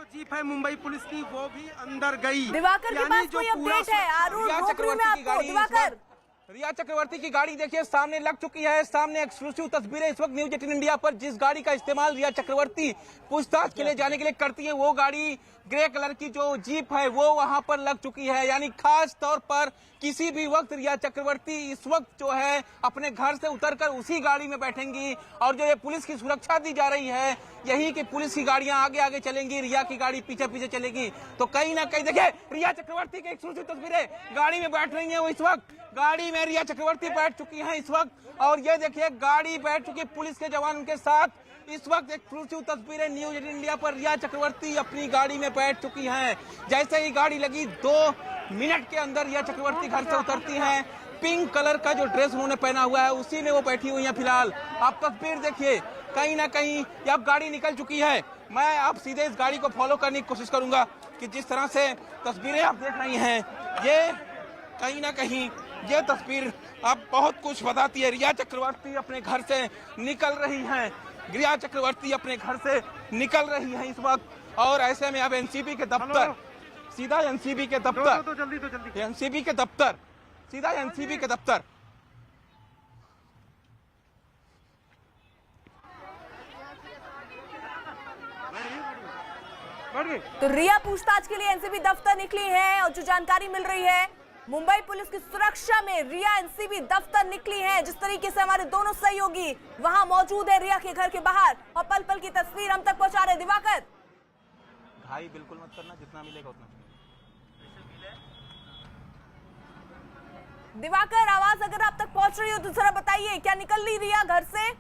जो जीप है मुंबई पुलिस की वो भी अंदर गई। दिवाकर के पास कोई अपडेट है? आरूढ़ रोक रही मैं आपको। दिवाकर, रिया चक्रवर्ती की गाड़ी देखिए सामने लग चुकी है। सामने एक्सक्लूसिव तस्वीरें इस वक्त न्यूज 18 इंडिया पर। जिस गाड़ी का इस्तेमाल रिया चक्रवर्ती पूछताछ के लिए जाने के लिए करती है, वो गाड़ी ग्रे कलर की जो जीप है वो वहां पर लग चुकी है। यानी खास तौर पर किसी भी वक्त रिया चक्रवर्ती इस वक्त जो है अपने घर से उतरकर उसी गाड़ी में बैठेंगी। और जो ये पुलिस की सुरक्षा दी जा रही है, यही कि पुलिस की गाड़ियां आगे आगे चलेंगी, रिया की गाड़ी पीछे पीछे चलेगी। तो कहीं ना कहीं देखिए रिया चक्रवर्ती की एक्सक्लूसिव तस्वीरें गाड़ी में बैठ रही है। वो इस वक्त गाड़ी में रिया चक्रवर्ती बैठ चुकी है इस वक्त। और ये देखिए गाड़ी बैठ चुकी पुलिस के जवान उनके साथ। इस वक्त एक्सक्लूसिव तस्वीरें न्यूज 18 इंडिया पर। रिया चक्रवर्ती अपनी गाड़ी में बैठ चुकी हैं। जैसे ही गाड़ी लगी 2 मिनट के अंदर रिया चक्रवर्ती घर से उतरती हैं। पिंक कलर का जो ड्रेस उन्होंने पहना हुआ है उसी में वो बैठी हुई है फिलहाल। आप तस्वीर देखिए, कहीं ना कहीं अब गाड़ी निकल चुकी है। मैं आप सीधे इस गाड़ी को फॉलो करने की कोशिश करूंगा कि जिस तरह से तस्वीरें आप देख रही हैं, ये कहीं ना कहीं ये तस्वीर अब बहुत कुछ बताती है। रिया चक्रवर्ती अपने घर से निकल रही हैं। रिया चक्रवर्ती अपने घर से निकल रही है इस वक्त। और ऐसे में अब एनसीबी के दफ्तर, सीधा एनसीबी के दफ्तर, तो जल्दी एनसीबी के दफ्तर, सीधा एनसीबी के दफ्तर। तो रिया पूछताछ के लिए एनसीबी दफ्तर निकली है। और जो जानकारी मिल रही है, मुंबई पुलिस की सुरक्षा में रिया एनसीबी दफ्तर निकली है। जिस तरीके से हमारे दोनों सहयोगी वहां मौजूद है रिया के घर के बाहर, और पल पल की तस्वीर हम तक पहुंचा रहे। दिवाकर, भाई बिल्कुल मत करना, जितना मिलेगा उतना। दिवाकर, आवाज अगर आप तक पहुंच रही हो तो जरा बताइए, क्या निकल ली रिया घर से?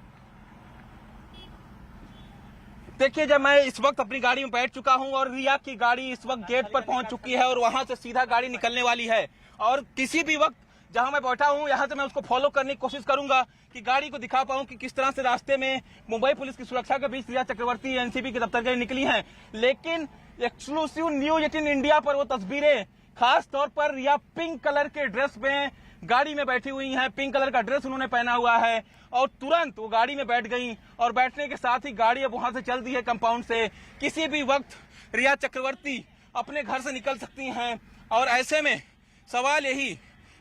देखिए, जब मैं इस वक्त अपनी गाड़ी में बैठ चुका हूं और रिया की गाड़ी इस वक्त गेट पर पहुंच चुकी है और वहां से सीधा गाड़ी निकलने वाली है। और किसी भी वक्त जहां मैं बैठा हूं यहां से मैं उसको फॉलो करने की कोशिश करूंगा कि गाड़ी को दिखा पाऊं कि किस तरह से रास्ते में मुंबई पुलिस की सुरक्षा के बीच रिया चक्रवर्ती एनसीबी के दफ्तर के निकली हैं। लेकिन एक्सक्लूसिव न्यूज 18 इंडिया पर वो तस्वीरें, खास तौर पर रिया पिंक कलर के ड्रेस में गाड़ी में बैठी हुई हैं। पिंक कलर का ड्रेस उन्होंने पहना हुआ है और तुरंत वो गाड़ी में बैठ गई। और बैठने के साथ ही गाड़ी अब वहां से चल दी है कंपाउंड से। किसी भी वक्त रिया चक्रवर्ती अपने घर से निकल सकती हैं। और ऐसे में सवाल यही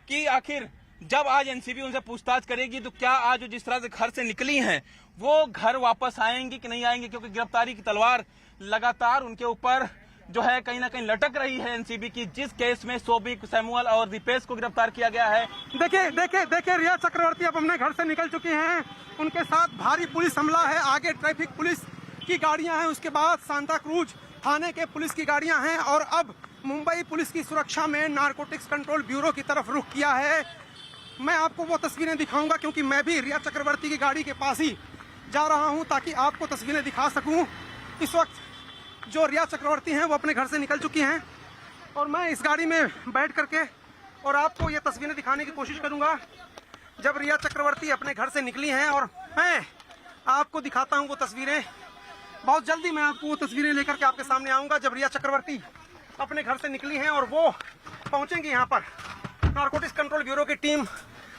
कि आखिर जब आज एनसीबी उनसे पूछताछ करेगी तो क्या आज जिस तरह से घर से निकली हैं वो घर वापस आएंगी कि नहीं आएंगी, क्योंकि गिरफ्तारी की तलवार लगातार उनके ऊपर जो है कहीं ना कहीं लटक रही है एनसीबी की। जिस केस में सोबिक, सैमुअल और दीपेश को गिरफ्तार किया गया है। देखिए रिया चक्रवर्ती अब अपने घर से निकल चुकी हैं। उनके साथ भारी पुलिस हमला है। आगे ट्रैफिक पुलिस की गाड़ियां हैं, उसके बाद सांता क्रूज थाने के पुलिस की गाड़ियां हैं। और अब मुंबई पुलिस की सुरक्षा में नारकोटिक्स कंट्रोल ब्यूरो की तरफ रुख किया है। मैं आपको वो तस्वीरें दिखाऊंगा क्योंकि मैं भी रिया चक्रवर्ती की गाड़ी के पास ही जा रहा हूं ताकि आपको तस्वीरें दिखा सकूं। इस वक्त जो रिया चक्रवर्ती हैं वो अपने घर से निकल चुकी हैं और मैं इस गाड़ी में बैठ करके और आपको ये तस्वीरें दिखाने की कोशिश करूंगा जब रिया चक्रवर्ती अपने घर से निकली हैं। और मैं आपको दिखाता हूं वो तस्वीरें। बहुत जल्दी मैं आपको वो तस्वीरें लेकर के आपके सामने आऊंगा जब रिया चक्रवर्ती अपने घर से निकली हैं और वो पहुंचेंगी यहाँ पर। नारकोटिक्स कंट्रोल ब्यूरो की टीम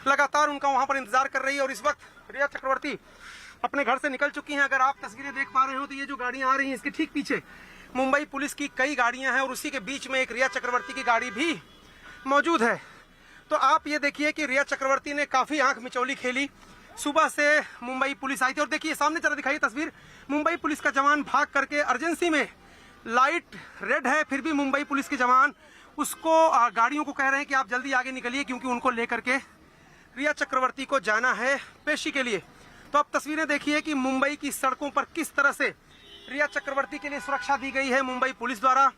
लगातार उनका वहां पर इंतजार कर रही है और इस वक्त रिया चक्रवर्ती अपने घर से निकल चुकी हैं। अगर आप तस्वीरें देख पा रहे हो तो ये जो गाड़ियां आ रही हैं इसके ठीक पीछे मुंबई पुलिस की कई गाड़ियां हैं और उसी के बीच में एक रिया चक्रवर्ती की गाड़ी भी मौजूद है। तो आप ये देखिए कि रिया चक्रवर्ती ने काफी आंख मिचौली खेली। सुबह से मुंबई पुलिस आई थी और देखिए सामने जरा दिखाइए तस्वीर। मुंबई पुलिस का जवान भाग करके अर्जेंसी में, लाइट रेड है फिर भी मुंबई पुलिस के जवान उसको गाड़ियों को कह रहे हैं कि आप जल्दी आगे निकलिए क्योंकि उनको लेकर के रिया चक्रवर्ती को जाना है पेशी के लिए। तो आप तस्वीरें देखिए कि मुंबई की सड़कों पर किस तरह से रिया चक्रवर्ती के लिए सुरक्षा दी गई है मुंबई पुलिस द्वारा।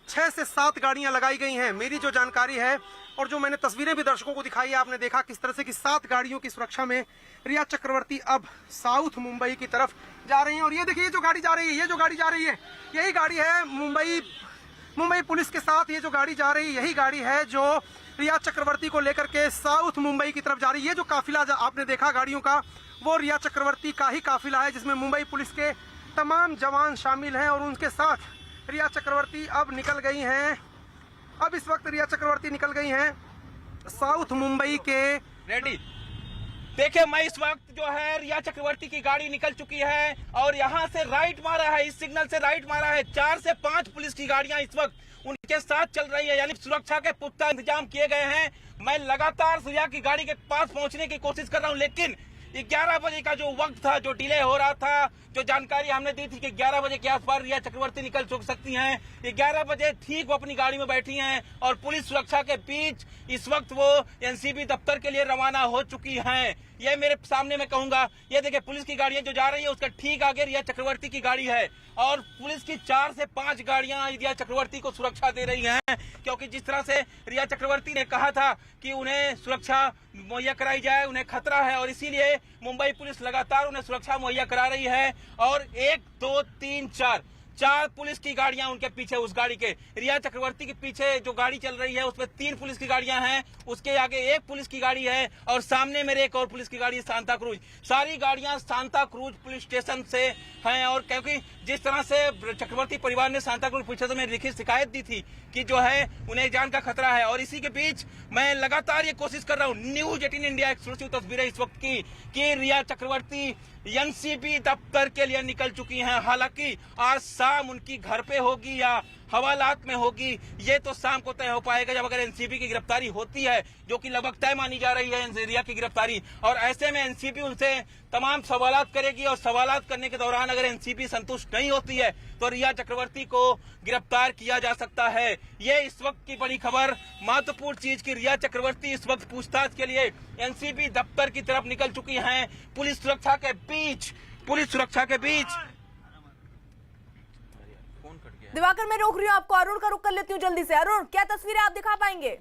6 से 7 गाड़ियां लगाई गई हैं मेरी जो जानकारी है और जो मैंने तस्वीरें भी दर्शकों को दिखाई है। आपने देखा किस तरह से कि 7 गाड़ियों की सुरक्षा में रिया चक्रवर्ती अब साउथ मुंबई की तरफ जा रही हैं। और ये देखिए ये जो गाड़ी जा रही है, ये जो गाड़ी जा रही है यही गाड़ी है मुंबई पुलिस के साथ। ये जो गाड़ी जा रही है यही गाड़ी है जो रिया चक्रवर्ती को लेकर के साउथ मुंबई की तरफ जा रही है। ये जो काफिला आपने देखा गाड़ियों का वो रिया चक्रवर्ती का ही काफिला है जिसमें मुंबई पुलिस के तमाम जवान शामिल हैं और उनके साथ रिया चक्रवर्ती अब निकल गई हैं। अब इस वक्त रिया चक्रवर्ती निकल गई हैं साउथ मुंबई के रेडी देखिए मैं इस वक्त जो है रिया चक्रवर्ती की गाड़ी निकल चुकी है और यहाँ से राइट मारा है, इस सिग्नल से राइट मारा है। 4 से 5 पुलिस की गाड़ियां इस वक्त उनके साथ चल रही है, यानी सुरक्षा के पुख्ता इंतजाम किए गए हैं। मैं लगातार रिया की गाड़ी के पास पहुंचने की कोशिश कर रहा हूं, लेकिन 11 बजे का जो वक्त था, जो डिले हो रहा था, जो जानकारी हमने दी थी कि 11 बजे के आसपास रिया चक्रवर्ती निकल सकती हैं, 11 बजे ठीक वो अपनी गाड़ी में बैठी हैं और पुलिस सुरक्षा के बीच इस वक्त वो एनसीबी दफ्तर के लिए रवाना हो चुकी हैं। ये मेरे सामने मैं कहूंगा, ये देखिए पुलिस की गाड़ियां जो जा रही है उसका ठीक आगे रिया चक्रवर्ती की गाड़ी है और पुलिस की 4 से 5 गाड़ियां रिया चक्रवर्ती को सुरक्षा दे रही हैं, क्योंकि जिस तरह से रिया चक्रवर्ती ने कहा था कि उन्हें सुरक्षा मुहैया कराई जाए, उन्हें खतरा है और इसीलिए मुंबई पुलिस लगातार उन्हें सुरक्षा मुहैया करा रही है। और 1 2 3 4 पुलिस की गाड़ियां उनके पीछे, उस गाड़ी के रिया चक्रवर्ती के पीछे जो गाड़ी चल रही है उसमें 3 पुलिस की गाड़ियां हैं, उसके आगे 1 पुलिस की गाड़ी है और सामने मेरे एक और पुलिस की गाड़ी है सांता क्रूज। सारी गाड़ियां सांता क्रूज पुलिस स्टेशन से हैं और क्योंकि जिस तरह से चक्रवर्ती परिवार ने सांता क्रूज पुलिस स्टेशन में लिखित शिकायत दी थी कि जो है उन्हें जान का खतरा है, और इसी के बीच मैं लगातार ये कोशिश कर रहा हूँ, न्यूज 18 इंडिया एक्सक्लूसिव तस्वीरें इस वक्त की कि रिया चक्रवर्ती एनसीबी दफ्तर के लिए निकल चुकी हैं। हालांकि आज शाम उनकी घर पे होगी या हवालात में होगी, ये तो शाम को तय हो पाएगा जब अगर एनसीबी की गिरफ्तारी होती है, जो कि लगभग तय मानी जा रही है रिया की गिरफ्तारी। और ऐसे में एनसीबी उनसे तमाम सवालात करेगी और सवालात करने के दौरान अगर एनसीबी संतुष्ट नहीं होती है तो रिया चक्रवर्ती को गिरफ्तार किया जा सकता है। ये इस वक्त की बड़ी खबर, महत्वपूर्ण चीज की रिया चक्रवर्ती इस वक्त पूछताछ के लिए एनसीबी दफ्तर की तरफ निकल चुकी हैं पुलिस सुरक्षा के बीच। दिवाकर मैं रोक रही हूँ आपको, अरुण का रुख कर लेती हूँ जल्दी से। अरुण, क्या तस्वीरें आप दिखा पाएंगे?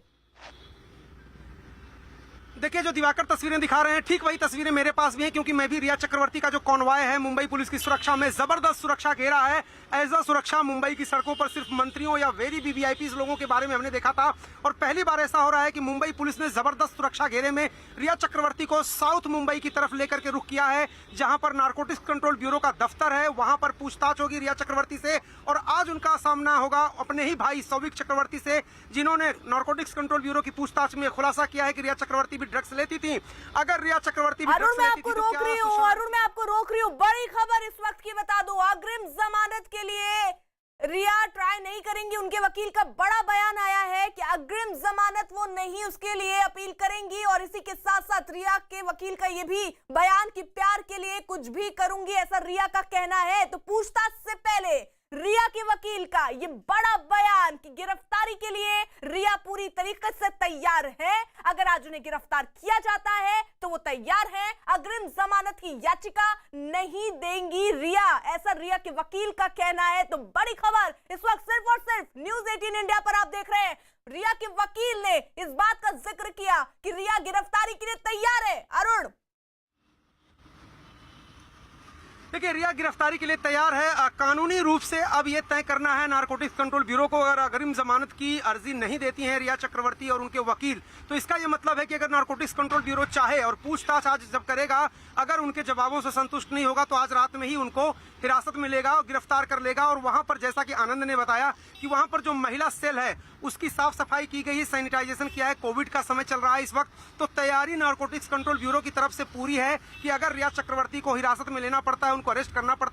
देखिए जो दिवाकर तस्वीरें दिखा रहे हैं ठीक वही तस्वीरें मेरे पास भी हैं, क्योंकि मैं भी रिया चक्रवर्ती का जो कॉन्वॉय है मुंबई पुलिस की सुरक्षा में जबरदस्त सुरक्षा घेरा है। ऐसा सुरक्षा मुंबई की सड़कों पर सिर्फ मंत्रियों या वेरी वीवीआईपी लोगों के बारे में हमने देखा था, और पहली बार ऐसा हो रहा है कि मुंबई पुलिस ने जबरदस्त सुरक्षा घेरे में रिया चक्रवर्ती को साउथ मुंबई की तरफ लेकर के रुख किया है, जहां पर नारकोटिक्स कंट्रोल ब्यूरो का दफ्तर है। वहां पर पूछताछ होगी रिया चक्रवर्ती से और आज उनका सामना होगा अपने ही भाई सौविक चक्रवर्ती से, जिन्होंने नारकोटिक्स कंट्रोल ब्यूरो की पूछताछ में खुलासा किया है कि रिया चक्रवर्ती भी ड्रग्स लेती थी। अगर रिया चक्रवर्ती भी अरुण ड्रग्स मैं लेती आपको थी तो रोक क्या रही हूँ, अरुण मैं आपको रोक रही हूँ। बड़ी खबर इस वक्त की बता दूं, अग्रिम जमानत के लिए रिया ट्राई नहीं करेंगी। उनके वकील का बड़ा बयान आया है कि अग्रिम जमानत वो नहीं उसके लिए अपील करेंगी, और इसी के साथ साथ रिया के वकील का ये भी बयान कि प्यार के लिए कुछ भी करूंगी, ऐसा रिया का कहना है। तो पूछताछ से पहले रिया के वकील का ये बड़ा बयान कि गिरफ्तारी के लिए रिया पूरी तरीके से तैयार है। अगर आज उन्हें गिरफ्तार किया जाता है तो वो तैयार है, अग्रिम जमानत की याचिका नहीं देंगी रिया, ऐसा रिया के वकील का कहना है। तो बड़ी खबर इस वक्त सिर्फ और सिर्फ न्यूज 18 इंडिया पर आप देख रहे हैं। रिया के वकील ने इस बात का जिक्र किया कि रिया गिरफ्तारी के लिए तैयार है। अरुण, देखिए रिया गिरफ्तारी के लिए तैयार है। कानूनी रूप से अब ये तय करना है नारकोटिक्स कंट्रोल ब्यूरो को, अगर अग्रिम जमानत की अर्जी नहीं देती हैं रिया चक्रवर्ती और उनके वकील, तो इसका ये मतलब है कि अगर नारकोटिक्स कंट्रोल ब्यूरो चाहे और पूछताछ आज जब करेगा, अगर उनके जवाबों से संतुष्ट नहीं होगा तो आज रात में ही उनको हिरासत में लेगा और गिरफ्तार कर लेगा। और वहां पर जैसा कि आनंद ने बताया कि वहां पर जो महिला सेल है उसकी साफ सफाई की गई है, सैनिटाइजेशन किया है, कोविड का समय चल रहा है इस वक्त, तो तैयारी नारकोटिक्स कंट्रोल ब्यूरो की तरफ से पूरी है कि अगर रिया चक्रवर्ती को हिरासत में लेना पड़ता है, उनको अरेस्ट करना पड़ता है,